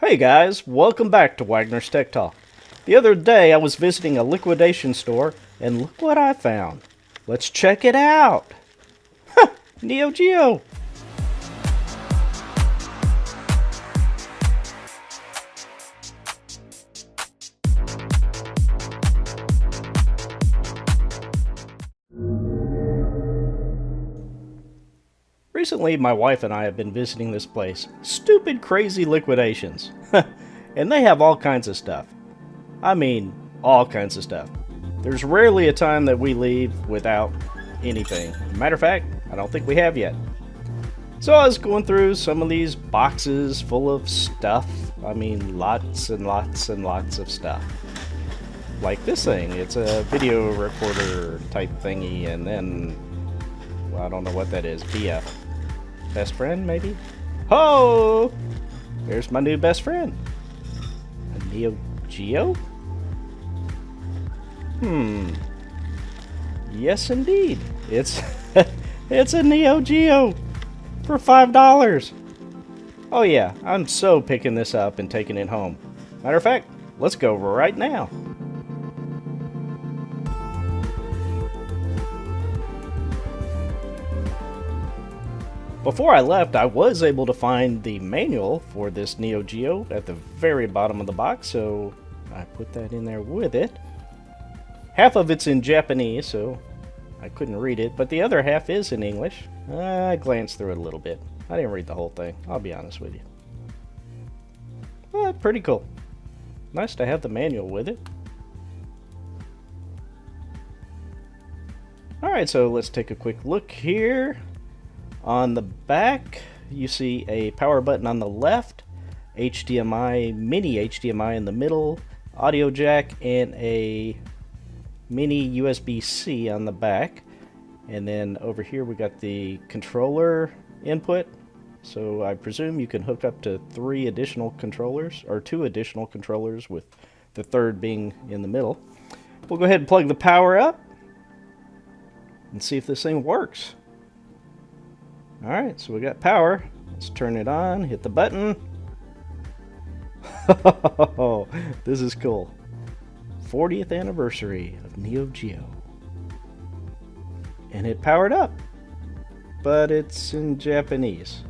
Hey guys, welcome back to Wagner's Tech Talk. The other day I was visiting a liquidation store and look what I found. Let's check it out. NEOGEO. Recently, my wife and I have been visiting this place. Stupid Crazy Liquidations. And they have all kinds of stuff. I mean, all kinds of stuff. There's rarely a time that we leave without anything. Matter of fact, I don't think we have yet. So I was going through some of these boxes full of stuff. I mean, lots and lots and lots of stuff. Like this thing. It's a video recorder type thingy, and then, well, I don't know what that is. BF. Best friend, maybe? Ho! There's my new best friend. A NEOGEO? Yes, indeed. It's it's a NEOGEO for $5. Oh yeah, I'm so picking this up and taking it home. Matter of fact, let's go right now. Before I left, I was able to find the manual for this NEOGEO at the very bottom of the box, so I put that in there with it. Half of it's in Japanese, so I couldn't read it, but the other half is in English. I glanced through it a little bit. I didn't read the whole thing, I'll be honest with you. But pretty cool. Nice to have the manual with it. Alright, so let's take a quick look here. On the back, you see a power button on the left, HDMI, mini HDMI in the middle, audio jack, and a mini USB-C on the back. And then over here we got the controller input. So I presume you can hook up to 3 additional controllers, or 2 additional controllers, with the third being in the middle. We'll go ahead and plug the power up and see if this thing works. Alright, so we got power. Let's turn it on, hit the button. Oh, this is cool. 40th anniversary of NEOGEO. And it powered up. But it's in Japanese.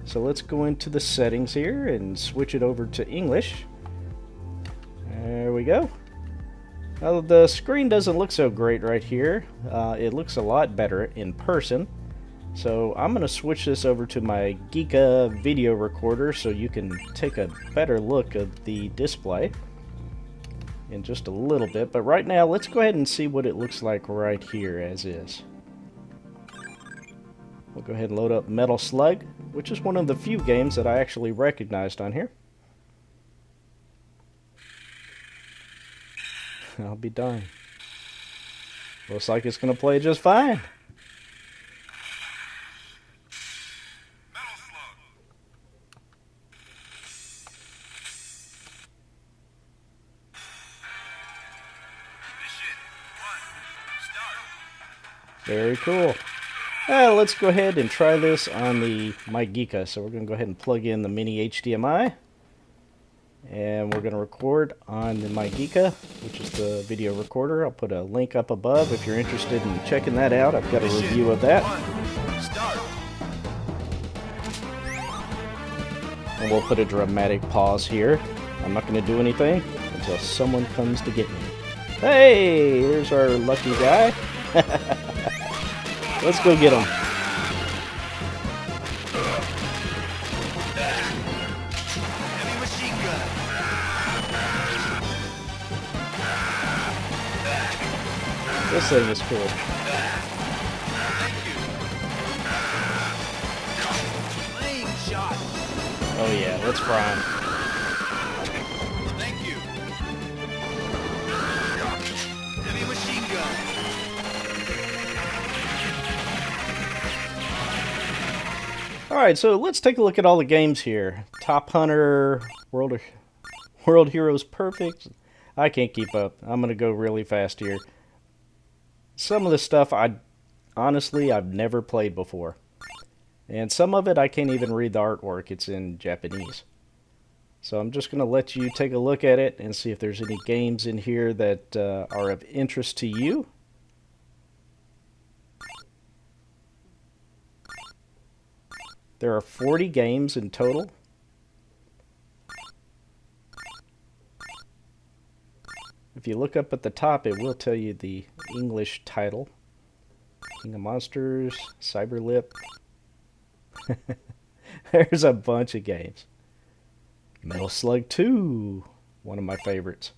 So let's go into the settings here and switch it over to English. There we go. Now the screen doesn't look so great right here. It looks a lot better in person. So I'm going to switch this over to my Geeka video recorder so you can take a better look at the display in just a little bit. But right now, let's go ahead and see what it looks like right here as is. We'll go ahead and load up Metal Slug, which is one of the few games that I actually recognized on here. I'll be darned. Looks like it's going to play just fine. Very cool. Let's go ahead and try this on my Geeka. So we're going to go ahead and plug in the mini HDMI. And we're going to record on the my Geeka, which is the video recorder. I'll put a link up above if you're interested in checking that out. I've got a review of that. And we'll put a dramatic pause here. I'm not going to do anything until someone comes to get me. Hey, here's our lucky guy. Let's go get him. This thing is cool. Oh yeah, let's fry him. Thank you. Heavy machine gun. Alright, so let's take a look at all the games here. Top Hunter, World Heroes Perfect. I can't keep up. I'm going to go really fast here. Some of the stuff, honestly, I've never played before. And some of it, I can't even read the artwork. It's in Japanese. So I'm just going to let you take a look at it and see if there's any games in here that are of interest to you. There are 40 games in total. If you look up at the top, it will tell you the English title. King of Monsters, Cyberlip. There's a bunch of games. Metal Slug 2, one of my favorites.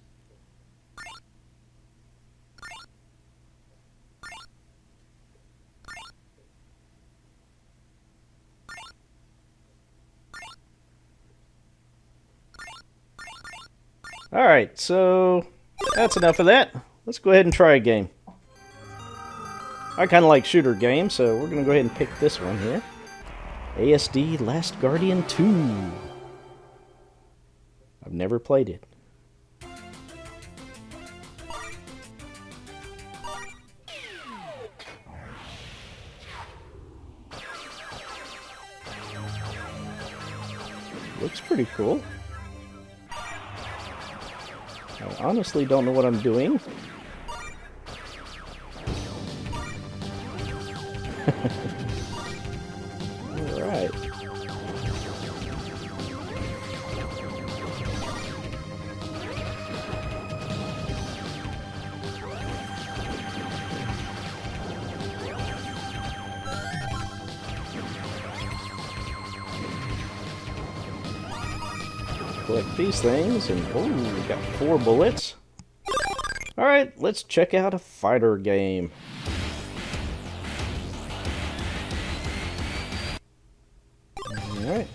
Alright, so that's enough of that. Let's go ahead and try a game. I kind of like shooter games, so we're going to go ahead and pick this one here. ASD Last Guardian 2. I've never played it. Looks pretty cool. I honestly don't know what I'm doing. Alright. Collect these things, and oh, we got 4 bullets. Alright, let's check out a fighter game. Alright.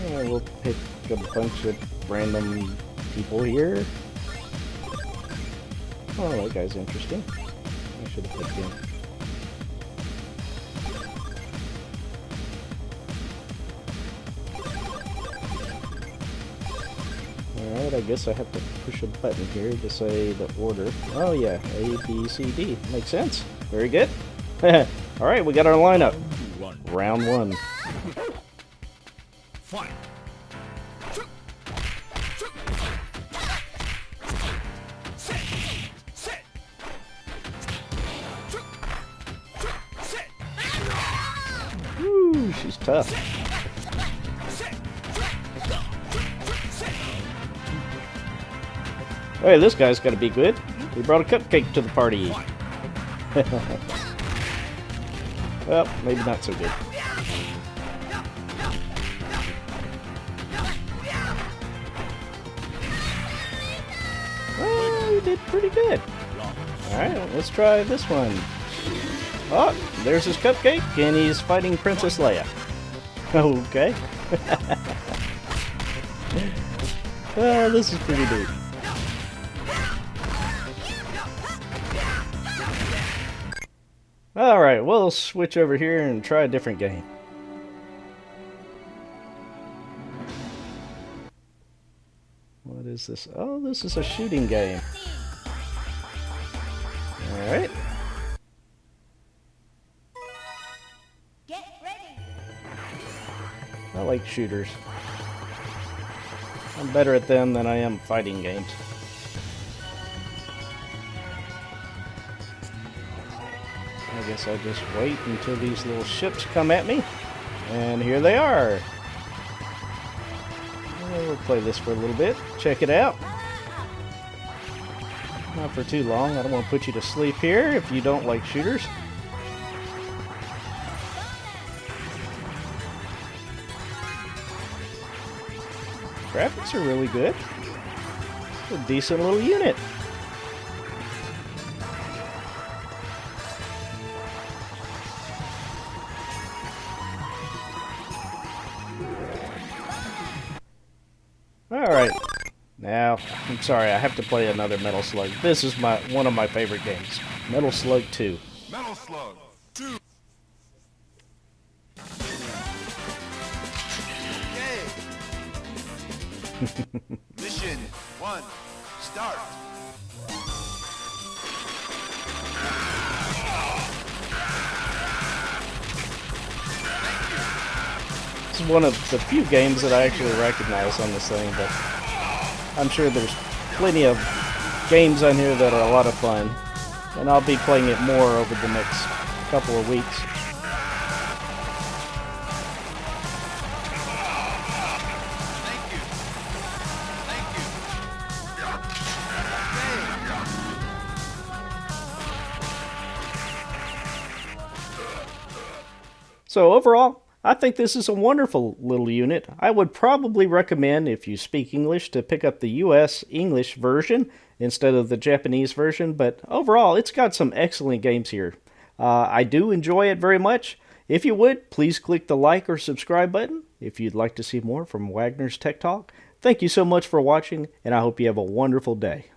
Yeah, we'll pick a bunch of random people here. Oh, that guy's interesting. I should have picked him. Alright, I guess I have to push a button here to say the order. Oh yeah, A, B, C, D. Makes sense. Very good. Alright, we got our lineup. Round 1. Fight. Woo, she's tough. Hey, this guy's got to be good. He brought a cupcake to the party. Well, maybe not so good. Well, he did pretty good. Alright, let's try this one. Oh, there's his cupcake, and he's fighting Princess Leia. Okay. This is pretty neat. Alright, we'll switch over here and try a different game. What is this? Oh, this is a shooting game. Alright. Get ready. I like shooters. I'm better at them than I am fighting games. I guess I'll just wait until these little ships come at me. And here they are. And we'll play this for a little bit. Check it out. Not for too long. I don't want to put you to sleep here if you don't like shooters. Graphics are really good. It's a decent little unit. Alright, now, I'm sorry, I have to play another Metal Slug. This is one of my favorite games. Metal Slug 2. Metal Slug 2. Okay. Mission 1, start. is one of the few games that I actually recognize on this thing, but I'm sure there's plenty of games on here that are a lot of fun, and I'll be playing it more over the next couple of weeks. So overall, I think this is a wonderful little unit. I would probably recommend, if you speak English, to pick up the US English version instead of the Japanese version, but overall, it's got some excellent games here. I do enjoy it very much. If you would, please click the like or subscribe button if you'd like to see more from Wagner's Tech Talk. Thank you so much for watching, and I hope you have a wonderful day.